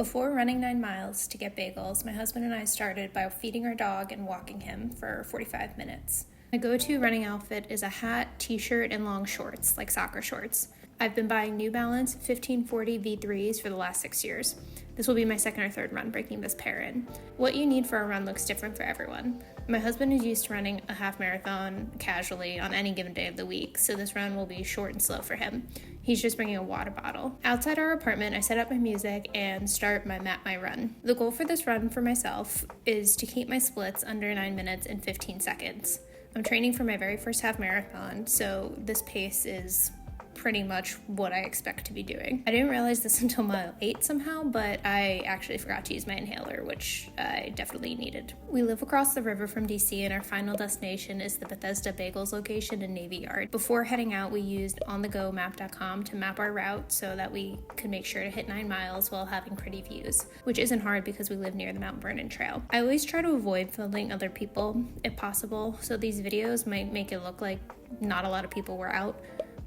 Before running 9 miles to get bagels, my husband and I started by feeding our dog and walking him for 45 minutes. My go-to running outfit is a hat, t-shirt, and long shorts, like soccer shorts. I've been buying New Balance 1540 V3s for the last 6 years. This will be my second or third run breaking this pair in. What you need for a run looks different for everyone. My husband is used to running a half marathon casually on any given day of the week, so this run will be short and slow for him. He's just bringing a water bottle. Outside our apartment, I set up my music and start my map my run. The goal for this run for myself is to keep my splits under 9 minutes and 15 seconds. I'm training for my very first half marathon, so this pace is pretty much what I expect to be doing. I didn't realize this until mile 8 somehow, but I actually forgot to use my inhaler, which I definitely needed. We live across the river from DC, and our final destination is the Bethesda Bagels location in Navy Yard. Before heading out, we used onthegomap.com to map our route so that we could make sure to hit 9 miles while having pretty views, which isn't hard because we live near the Mount Vernon Trail. I always try to avoid filming other people if possible, so these videos might make it look like not a lot of people were out,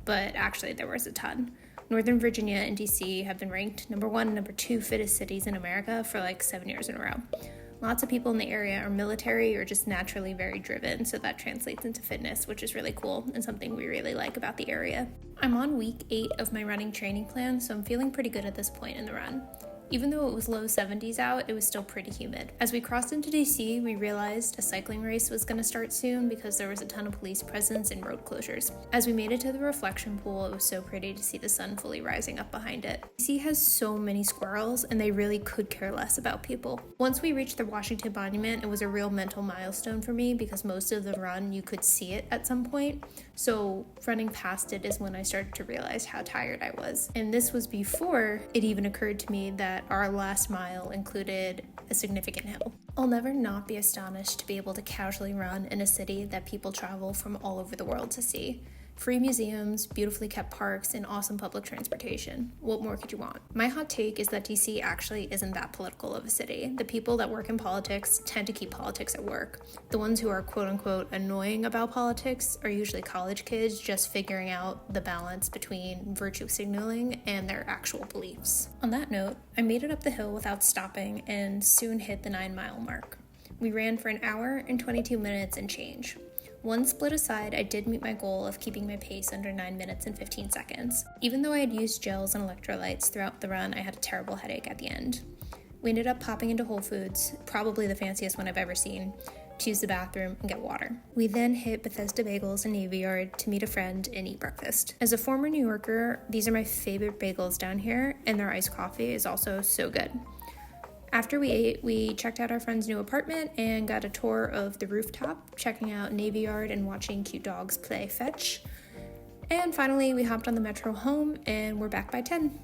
but actually there was a ton. Northern Virginia and DC have been ranked number 1 and number 2 fittest cities in America for like 7 years in a row. Lots of people in the area are military or just naturally very driven, so that translates into fitness, which is really cool and something we really like about the area. I'm on week 8 of my running training plan, so I'm feeling pretty good at this point in the run. Even though it was low 70s out, it was still pretty humid. As we crossed into DC, we realized a cycling race was going to start soon because there was a ton of police presence and road closures. As we made it to the reflection pool, it was so pretty to see the sun fully rising up behind it. DC has so many squirrels, and they really could care less about people. Once we reached the Washington Monument, it was a real mental milestone for me because most of the run you could see it at some point. So running past it is when I started to realize how tired I was. And this was before it even occurred to me that our last mile included a significant hill. I'll never not be astonished to be able to casually run in a city that people travel from all over the world to see. Free museums, beautifully kept parks, and awesome public transportation. What more could you want? My hot take is that DC actually isn't that political of a city. The people that work in politics tend to keep politics at work. The ones who are quote-unquote annoying about politics are usually college kids just figuring out the balance between virtue signaling and their actual beliefs. On that note, I made it up the hill without stopping and soon hit the 9-mile mark. We ran for an hour and 22 minutes and change. One split aside, I did meet my goal of keeping my pace under 9 minutes and 15 seconds. Even though I had used gels and electrolytes throughout the run, I had a terrible headache at the end. We ended up popping into Whole Foods, probably the fanciest one I've ever seen, to use the bathroom and get water. We then hit Bethesda Bagels in Navy Yard to meet a friend and eat breakfast. As a former New Yorker, these are my favorite bagels down here, and their iced coffee is also so good. After we ate, we checked out our friend's new apartment and got a tour of the rooftop, checking out Navy Yard and watching cute dogs play fetch. And finally, we hopped on the metro home and we're back by 10.